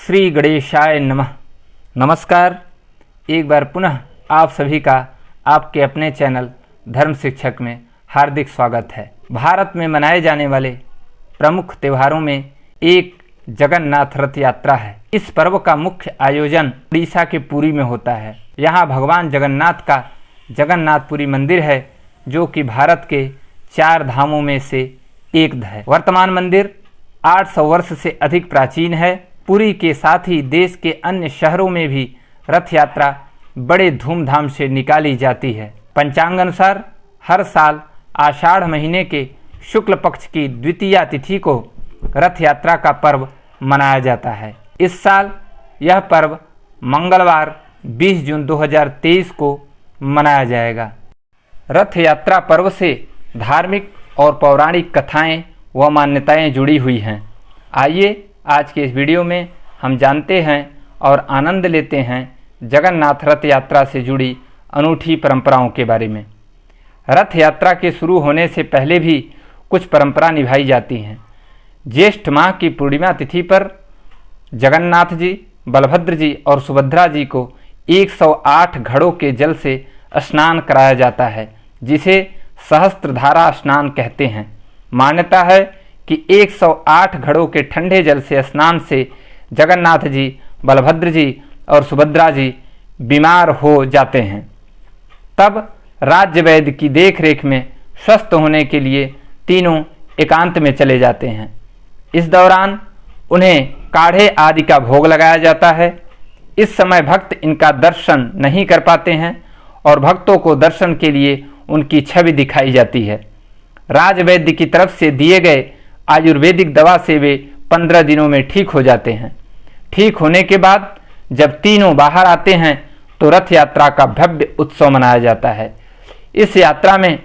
श्री गणेशाय नमः। नमस्कार। एक बार पुनः आप सभी का आपके अपने चैनल धर्म शिक्षक में हार्दिक स्वागत है। भारत में मनाए जाने वाले प्रमुख त्योहारों में एक जगन्नाथ रथ यात्रा है। इस पर्व का मुख्य आयोजन उड़ीसा के पुरी में होता है। यहाँ भगवान जगन्नाथ का जगन्नाथपुरी मंदिर है, जो कि भारत के 4 धामों में से एक है। वर्तमान मंदिर 800 वर्ष से अधिक प्राचीन है। पुरी के साथ ही देश के अन्य शहरों में भी रथ यात्रा बड़े धूमधाम से निकाली जाती है। पंचांग अनुसार हर साल आषाढ़ महीने के शुक्ल पक्ष की द्वितीया तिथि को रथ यात्रा का पर्व मनाया जाता है। इस साल यह पर्व मंगलवार 20 जून 2023 को मनाया जाएगा। रथ यात्रा पर्व से धार्मिक और पौराणिक कथाएं व मान्यताएं जुड़ी हुई हैं। आइए आज के इस वीडियो में हम जानते हैं और आनंद लेते हैं जगन्नाथ रथ यात्रा से जुड़ी अनूठी परंपराओं के बारे में। रथ यात्रा के शुरू होने से पहले भी कुछ परंपरा निभाई जाती हैं। ज्येष्ठ माह की पूर्णिमा तिथि पर जगन्नाथ जी, बलभद्र जी और सुभद्रा जी को 108 घड़ों के जल से स्नान कराया जाता है, जिसे सहस्त्रधारा स्नान कहते हैं। मान्यता है कि 108 घड़ों के ठंडे जल से स्नान से जगन्नाथ जी, बलभद्र जी और सुभद्रा जी बीमार हो जाते हैं। तब राज्य वैद्य की देखरेख में स्वस्थ होने के लिए तीनों एकांत में चले जाते हैं। इस दौरान उन्हें काढ़े आदि का भोग लगाया जाता है। इस समय भक्त इनका दर्शन नहीं कर पाते हैं और भक्तों को दर्शन के लिए उनकी छवि दिखाई जाती है। राजवैद्य की तरफ से दिए गए आयुर्वेदिक दवा से वे 15 दिनों में ठीक हो जाते हैं। ठीक होने के बाद जब तीनों बाहर आते हैं तो रथ यात्रा का भव्य उत्सव मनाया जाता है। इस यात्रा में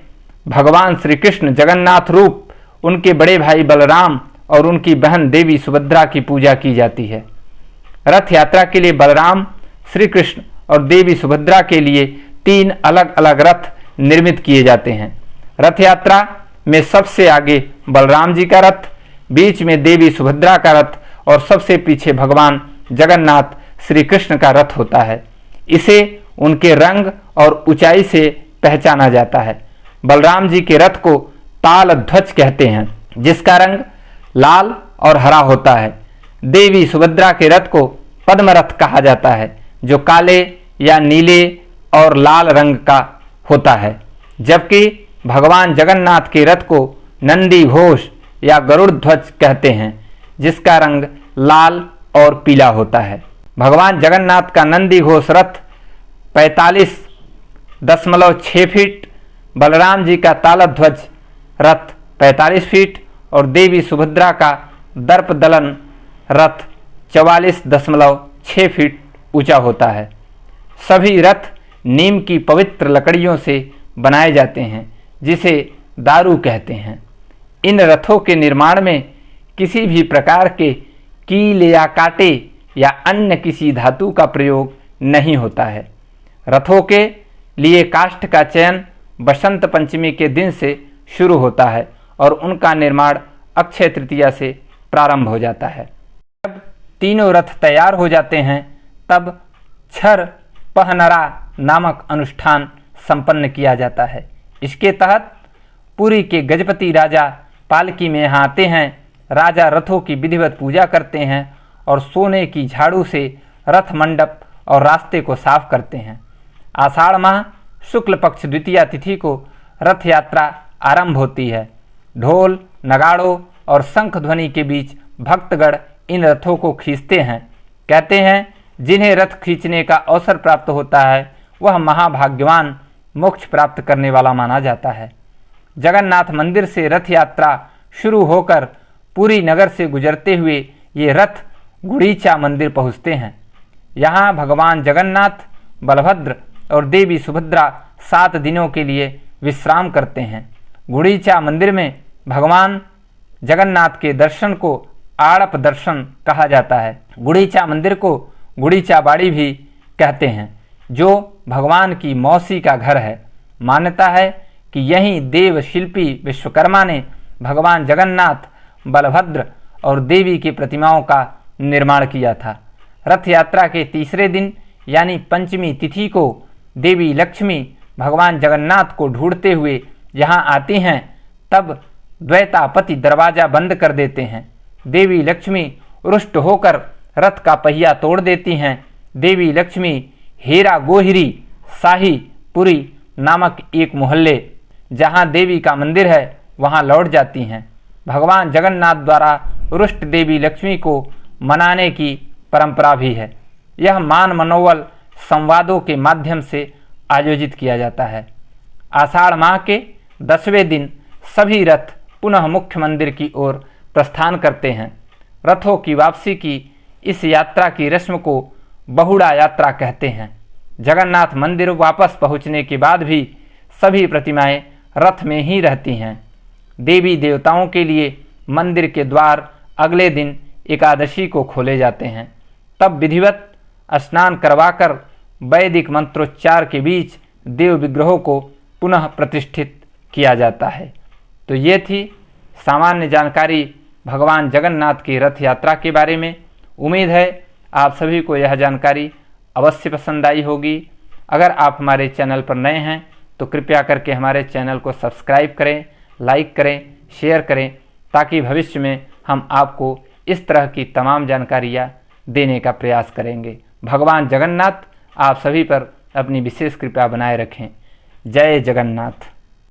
भगवान श्री कृष्ण जगन्नाथ रूप, उनके बड़े भाई बलराम और उनकी बहन देवी सुभद्रा की पूजा की जाती है। रथ यात्रा के लिए बलराम, श्री कृष्ण और देवी सुभद्रा के लिए 3 अलग अलग रथ निर्मित किए जाते हैं। रथ यात्रा में सबसे आगे बलराम जी का रथ, बीच में देवी सुभद्रा का रथ और सबसे पीछे भगवान जगन्नाथ श्री कृष्ण का रथ होता है। इसे उनके रंग और ऊंचाई से पहचाना जाता है। बलराम जी के रथ को ताल ध्वज कहते हैं, जिसका रंग लाल और हरा होता है। देवी सुभद्रा के रथ को पद्म रथ कहा जाता है, जो काले या नीले और लाल रंग का होता है। जबकि भगवान जगन्नाथ के रथ को नंदी घोष या गरुड़ ध्वज कहते हैं, जिसका रंग लाल और पीला होता है। भगवान जगन्नाथ का नंदी घोष रथ 45.6 फीट, बलराम जी का तालध्वज रथ 45 फीट और देवी सुभद्रा का दर्प दलन रथ 44.6 फीट ऊंचा होता है। सभी रथ नीम की पवित्र लकड़ियों से बनाए जाते हैं, जिसे दारू कहते हैं। इन रथों के निर्माण में किसी भी प्रकार के कील या कांटे या अन्य किसी धातु का प्रयोग नहीं होता है। रथों के लिए काष्ठ का चयन बसंत पंचमी के दिन से शुरू होता है और उनका निर्माण अक्षय तृतीया से प्रारंभ हो जाता है। जब तीनों रथ तैयार हो जाते हैं, तब छर पहनरा नामक अनुष्ठान संपन्न किया जाता है। इसके तहत पुरी के गजपति राजा पालकी में यहाँ आते हैं। राजा रथों की विधिवत पूजा करते हैं और सोने की झाड़ू से रथ मंडप और रास्ते को साफ करते हैं। आषाढ़ माह शुक्ल पक्ष द्वितीया तिथि को रथ यात्रा आरंभ होती है। ढोल, नगाड़ों और शंख ध्वनि के बीच भक्तगण इन रथों को खींचते हैं। कहते हैं, जिन्हें रथ खींचने का अवसर प्राप्त होता है वह महाभाग्यवान, मोक्ष प्राप्त करने वाला माना जाता है। जगन्नाथ मंदिर से रथ यात्रा शुरू होकर पुरी नगर से गुजरते हुए ये रथ गुड़ीचा मंदिर पहुँचते हैं। यहाँ भगवान जगन्नाथ, बलभद्र और देवी सुभद्रा 7 दिनों के लिए विश्राम करते हैं। गुड़ीचा मंदिर में भगवान जगन्नाथ के दर्शन को आड़प दर्शन कहा जाता है। गुड़ीचा मंदिर को गुड़ीचा बाड़ी भी कहते हैं, जो भगवान की मौसी का घर है। मान्यता है कि यहीं देव शिल्पी विश्वकर्मा ने भगवान जगन्नाथ, बलभद्र और देवी की प्रतिमाओं का निर्माण किया था। रथ यात्रा के तीसरे दिन यानी पंचमी तिथि को देवी लक्ष्मी भगवान जगन्नाथ को ढूंढते हुए यहाँ आती हैं, तब द्वैतापति दरवाजा बंद कर देते हैं। देवी लक्ष्मी रुष्ट होकर रथ का पहिया तोड़ देती हैं। देवी लक्ष्मी हेरा गोहिरी शाहीपुरी नामक एक मोहल्ले जहाँ देवी का मंदिर है वहाँ लौट जाती हैं। भगवान जगन्नाथ द्वारा रुष्ट देवी लक्ष्मी को मनाने की परंपरा भी है। यह मान मनोबल संवादों के माध्यम से आयोजित किया जाता है। आषाढ़ माह के 10वें दिन सभी रथ पुनः मुख्य मंदिर की ओर प्रस्थान करते हैं। रथों की वापसी की इस यात्रा की रस्म को बहुड़ा यात्रा कहते हैं। जगन्नाथ मंदिर वापस पहुंचने के बाद भी सभी प्रतिमाएं रथ में ही रहती हैं। देवी देवताओं के लिए मंदिर के द्वार अगले दिन एकादशी को खोले जाते हैं। तब विधिवत स्नान करवाकर वैदिक मंत्रोच्चार के बीच देव विग्रहों को पुनः प्रतिष्ठित किया जाता है। तो ये थी सामान्य जानकारी भगवान जगन्नाथ की रथ यात्रा के बारे में। उम्मीद है आप सभी को यह जानकारी अवश्य पसंद आई होगी। अगर आप हमारे चैनल पर नए हैं तो कृपया करके हमारे चैनल को सब्सक्राइब करें, लाइक करें, शेयर करें, ताकि भविष्य में हम आपको इस तरह की तमाम जानकारियाँ देने का प्रयास करेंगे। भगवान जगन्नाथ आप सभी पर अपनी विशेष कृपा बनाए रखें। जय जगन्नाथ।